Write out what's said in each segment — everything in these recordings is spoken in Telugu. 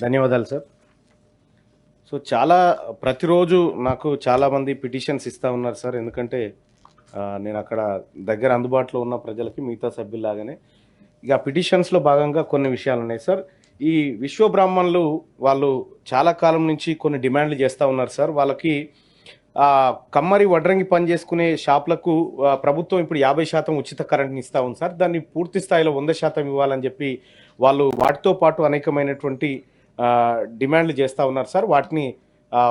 ధన్యవాదాలు సార్. సో, చాలా ప్రతిరోజు నాకు చాలామంది పిటిషన్స్ ఇస్తా ఉన్నారు సార్. ఎందుకంటే నేను అక్కడ దగ్గర అందుబాటులో ఉన్న ప్రజలకి మిగతా సభ్యుల్లాగానే ఇక పిటిషన్స్‌లో భాగంగా కొన్ని విషయాలున్నాయి సార్. ఈ విశ్వ బ్రాహ్మణులు వాళ్ళు చాలా కాలం నుంచి కొన్ని డిమాండ్‌లు చేస్తా ఉన్నారు సార్. వాళ్ళకి కమ్మరి, వడ్రంగి పని చేసుకునే షాపులకు ప్రభుత్వం ఇప్పుడు 50% ఉచిత కరెంట్‌ని ఇస్తా ఉంది సార్. దాన్ని పూర్తి స్థాయిలో 100% ఇవ్వాలని చెప్పి వాళ్ళు వాటితో పాటు అనేకమైనటువంటి డిమాండ్‌లు చేస్తా ఉన్నారు సార్. వాటిని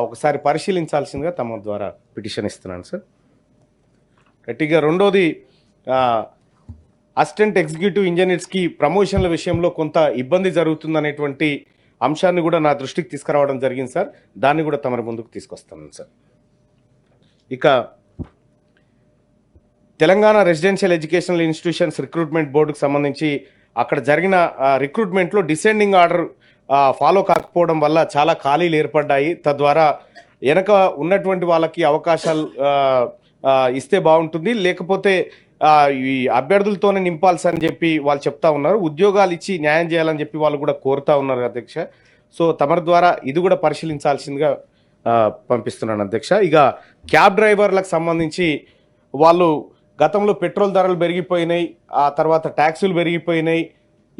ఒకసారి పరిశీలించాల్సిందిగా తమ ద్వారా పిటిషన్ ఇస్తున్నాను సార్. గట్టిగా రెండోది అసిస్టెంట్ ఎగ్జిక్యూటివ్ ఇంజనీర్స్‌కి ప్రమోషన్ల విషయంలో కొంత ఇబ్బంది జరుగుతుందనేటువంటి అంశాన్ని కూడా నా దృష్టికి తీసుకురావడం జరిగింది సార్. దాన్ని కూడా తమరి ముందుకు తీసుకొస్తాను సార్. ఇక Telangana residential educational institutions recruitment బోర్డుకు సంబంధించి అక్కడ జరిగిన రిక్రూట్మెంట్లో డిసెండింగ్ ఆర్డర్ ఫాలో కాకపోవడం వల్ల చాలా ఖాళీలు ఏర్పడ్డాయి. తద్వారా వెనక ఉన్నటువంటి వాళ్ళకి అవకాశాలు ఇస్తే బాగుంటుంది, లేకపోతే ఈ అభ్యర్థులతోనే నింపాల్సని చెప్పి వాళ్ళు చెప్తా ఉన్నారు. ఉద్యోగాలు ఇచ్చి న్యాయం చేయాలని చెప్పి వాళ్ళు కూడా కోరుతా ఉన్నారు అధ్యక్ష. సో తమరి ద్వారా ఇది కూడా పరిశీలించాల్సిందిగా పంపిస్తున్నాను అధ్యక్ష. ఇక క్యాబ్ డ్రైవర్లకు సంబంధించి వాళ్ళు గతంలో పెట్రోల్ ధరలు పెరిగిపోయినాయి, ఆ తర్వాత ట్యాక్సులు పెరిగిపోయినాయి,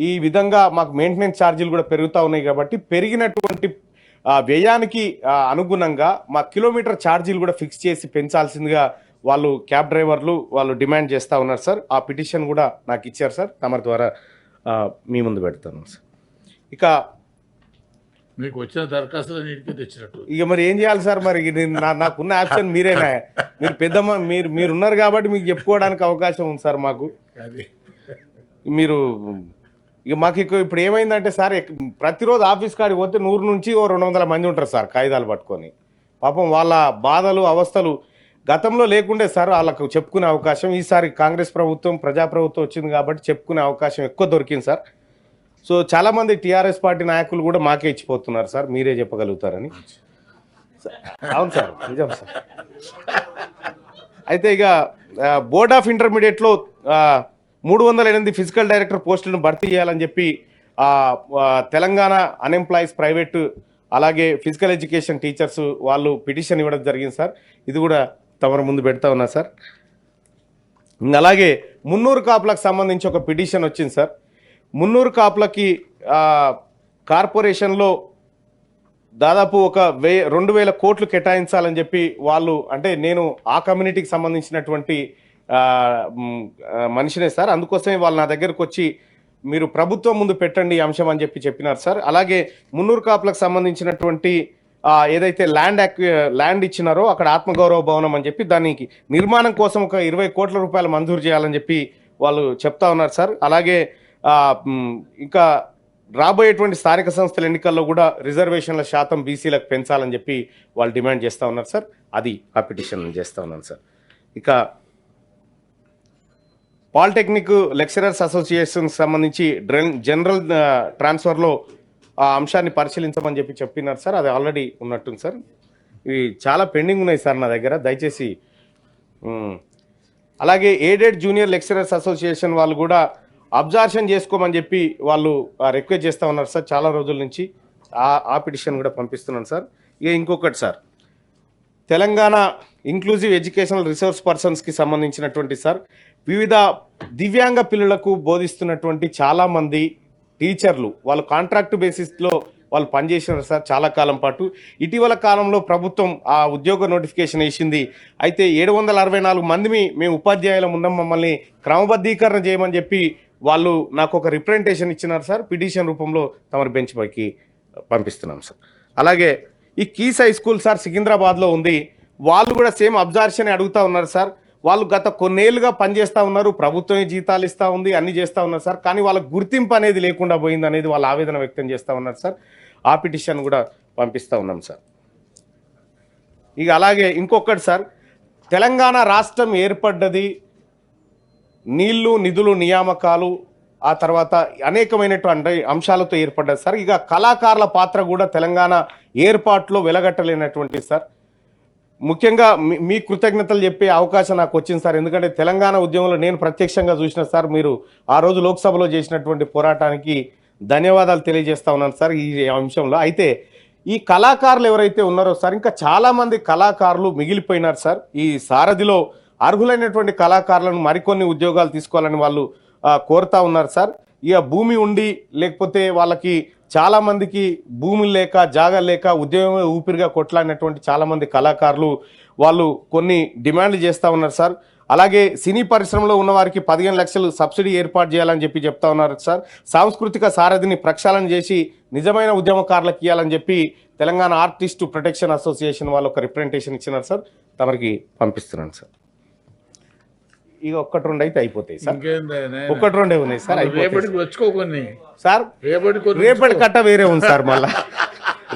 ఈ విధంగా మాకు మెయింటెనెన్స్ ఛార్జీలు కూడా పెరుగుతూ ఉన్నాయి. కాబట్టి పెరిగినటువంటి వ్యయానికి అనుగుణంగా మా కిలోమీటర్ ఛార్జీలు కూడా ఫిక్స్ చేసి పెంచాల్సిందిగా వాళ్ళు క్యాబ్ డ్రైవర్లు వాళ్ళు డిమాండ్ చేస్తూ ఉన్నారు సార్. ఆ పిటిషన్ కూడా నాకు ఇచ్చారు సార్. తమ ద్వారా మీ ముందు పెడతాను సార్. ఇక మీకు వచ్చిన దరఖాస్తులు నీటికి తెచ్చినట్టు ఇక మరి ఏం చేయాలి సార్? మరి నాకున్న ఆప్షన్ మీరేనా? మీరు పెద్దమ్మ మీరు ఉన్నారు కాబట్టి మీకు చెప్పుకోవడానికి అవకాశం ఉంది సార్. మాకు మీరు ఇక మాకు ఇప్పుడు ఏమైందంటే సార్, ప్రతిరోజు ఆఫీస్ కాడికి పోతే 100 నుంచి 200 మంది ఉంటారు సార్ కాగితాలు పట్టుకొని. పాపం వాళ్ళ బాధలు అవస్థలు గతంలో లేకుండే సార్. వాళ్ళకు చెప్పుకునే అవకాశం ఈసారి కాంగ్రెస్ ప్రభుత్వం ప్రజాప్రభుత్వం వచ్చింది కాబట్టి చెప్పుకునే అవకాశం ఎక్కువ దొరికింది సార్. సో చాలామంది టీఆర్ఎస్ పార్టీ నాయకులు కూడా మాకే ఇచ్చిపోతున్నారు సార్, మీరే చెప్పగలుగుతారని. అవును సార్, నిజం సార్. అయితే ఇక బోర్డ్ ఆఫ్ ఇంటర్మీడియట్లో 308 ఫిజికల్ డైరెక్టర్ పోస్టులను భర్తీ చేయాలని చెప్పి తెలంగాణ అన్ఎంప్లాయీస్ ప్రైవేటు అలాగే ఫిజికల్ ఎడ్యుకేషన్ టీచర్స్ వాళ్ళు పిటిషన్ ఇవ్వడం జరిగింది సార్. ఇది కూడా తమరు ముందు పెడతా ఉన్నా సార్. అలాగే మున్నూరు కాపులకు సంబంధించి ఒక పిటిషన్ వచ్చింది సార్. మున్నూరు కాపులకి కార్పొరేషన్లో దాదాపు ఒక 2,000 కోట్లు కేటాయించాలని చెప్పి వాళ్ళు, అంటే నేను ఆ కమ్యూనిటీకి సంబంధించినటువంటి మనిషినే సార్. అందుకోసమే వాళ్ళు నా దగ్గరకు వచ్చి మీరు ప్రభుత్వం ముందు పెట్టండి ఈ అంశం అని చెప్పినారు సార్. అలాగే మున్నూరు కాపులకు సంబంధించినటువంటి ఏదైతే ల్యాండ్ ఇచ్చినారో అక్కడ ఆత్మగౌరవ భవనం అని చెప్పి దానికి నిర్మాణం కోసం ఒక 20 కోట్ల రూపాయలు మంజూరు చేయాలని చెప్పి వాళ్ళు చెప్తా ఉన్నారు సార్. అలాగే ఇంకా రాబోయేటువంటి స్థానిక సంస్థల ఎన్నికల్లో కూడా రిజర్వేషన్ల శాతం బీసీలకు పెంచాలని చెప్పి వాళ్ళు డిమాండ్ చేస్తూ ఉన్నారు సార్. అది ఆ పిటిషన్ చేస్తూ ఉన్నాను సార్. ఇక పాలిటెక్నిక్ లెక్చరర్స్ అసోసియేషన్ సంబంధించి జనరల్ ట్రాన్స్ఫర్లో ఆ అంశాన్ని పరిశీలించమని చెప్పినారు సార్. అది ఆల్రెడీ ఉన్నట్టుంది సార్. ఇవి చాలా పెండింగ్ ఉన్నాయి సార్ నా దగ్గర, దయచేసి. అలాగే ఎయిడెడ్ జూనియర్ లెక్చరర్స్ అసోసియేషన్ వాళ్ళు కూడా అబ్జార్షన్ చేసుకోమని చెప్పి వాళ్ళు రిక్వెస్ట్ చేస్తూ ఉన్నారు సార్ చాలా రోజుల నుంచి. ఆ పిటిషన్ కూడా పంపిస్తున్నాను సార్. ఇక ఇంకొకటి sir, Telangana inclusive educational resource పర్సన్స్కి సంబంధించినటువంటి సార్ వివిధ దివ్యాంగ పిల్లలకు బోధిస్తున్నటువంటి చాలామంది టీచర్లు వాళ్ళు కాంట్రాక్ట్ బేసిస్లో వాళ్ళు పనిచేసినారు సార్ చాలా కాలం పాటు. ఇటీవల కాలంలో ప్రభుత్వం ఆ ఉద్యోగ నోటిఫికేషన్ వేసింది. అయితే 764 మంది మేము ఉపాధ్యాయులం ఉన్నాం, మమ్మల్ని క్రమబద్ధీకరణ చేయమని చెప్పి వాళ్ళు నాకు ఒక రిప్రజెంటేషన్ ఇచ్చినారు సార్. పిటిషన్ రూపంలో తమరి బెంచ్ పైకి పంపిస్తున్నాం సార్. అలాగే ఈ కీస్ హై స్కూల్ సార్ సికింద్రాబాద్లో ఉంది. వాళ్ళు కూడా సేమ్ అబ్జార్షన్ అడుగుతూ ఉన్నారు సార్. వాళ్ళు గత కొన్నేళ్లుగా పనిచేస్తూ ఉన్నారు, ప్రభుత్వమే జీతాలు ఇస్తూ ఉంది, అన్ని చేస్తూ ఉన్నారు సార్. కానీ వాళ్ళకు గుర్తింపు అనేది లేకుండా పోయింది అనేది వాళ్ళు ఆవేదన వ్యక్తం చేస్తూ ఉన్నారు సార్. ఆ పిటిషన్ కూడా పంపిస్తూ ఉన్నాం సార్. ఇక అలాగే ఇంకొకటి సార్, తెలంగాణ రాష్ట్రం ఏర్పడ్డది నీళ్లు నిధులు నియామకాలు ఆ తర్వాత అనేకమైనటువంటి అంశాలతో ఏర్పడ్డది సార్. ఇక కళాకారుల పాత్ర కూడా తెలంగాణ ఏర్పాటులో వెలగట్టలేనటువంటి సార్. ముఖ్యంగా మీ కృతజ్ఞతలు చెప్పే అవకాశం నాకు వచ్చింది సార్. ఎందుకంటే తెలంగాణ ఉద్యమంలో నేను ప్రత్యక్షంగా చూసిన సార్. మీరు ఆ రోజు లోక్సభలో చేసినటువంటి పోరాటానికి ధన్యవాదాలు తెలియజేస్తా ఉన్నాను సార్ ఈ అంశంలో. అయితే ఈ కళాకారులు ఎవరైతే ఉన్నారో సార్, ఇంకా చాలామంది కళాకారులు మిగిలిపోయినారు సార్. ఈ సారథిలో అర్హులైనటువంటి కళాకారులను మరికొన్ని ఉద్యోగాలు తీసుకోవాలని వాళ్ళు కోరుతా ఉన్నారు సార్. ఇక భూమి ఉండి లేకపోతే వాళ్ళకి చాలా మందికి భూమి లేక జాగా లేక ఉద్యోగం ఊపిరిగా కొట్లాడినటువంటి చాలా మంది కళాకారులు వాళ్ళు కొన్ని డిమాండ్లు చేస్తూ ఉన్నారు సార్. అలాగే సినీ పరిశ్రమలో ఉన్న వారికి 15 లక్షలు సబ్సిడీ ఏర్పాటు చేయాలని చెప్పి చెప్తా ఉన్నారు సార్. సాంస్కృతిక సారథిని ప్రక్షాళన చేసి నిజమైన ఉద్యమకారులకు ఇవ్వాలని చెప్పి తెలంగాణ ఆర్టిస్ట్ ప్రొటెక్షన్ అసోసియేషన్ వాళ్ళు ఒక రిప్రజెంటేషన్ ఇచ్చినారు సార్. తమరికి పంపిస్తున్నాను సార్. ఇక ఒక్కటి రెండు అయితే అయిపోతాయి సార్. ఒకటి రెండే ఉన్నాయి సార్. రేపటికి వచ్చుకోకొని సార్ రేపటి కట్ట వేరే ఉంది సార్. మళ్ళా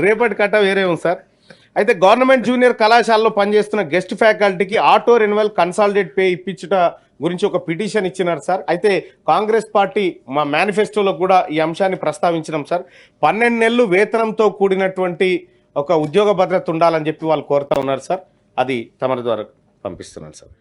రేపటి కట్ట వేరే ఉంది సార్. అయితే గవర్నమెంట్ జూనియర్ కళాశాలలో పనిచేస్తున్న గెస్ట్ ఫ్యాకల్టీకి ఆటో రెన్యువల్ కన్సాలిడేట్ పే ఇప్పించుట గురించి ఒక పిటిషన్ ఇచ్చినారు సార్. అయితే కాంగ్రెస్ పార్టీ మా మేనిఫెస్టోలో కూడా ఈ అంశాన్ని ప్రస్తావించినాం సార్. 12 నెలలు వేతనంతో కూడినటువంటి ఒక ఉద్యోగ భద్రత ఉండాలని చెప్పి వాళ్ళు కోరుతా ఉన్నారు సార్. అది తమ ద్వారా పంపిస్తున్నాను సార్.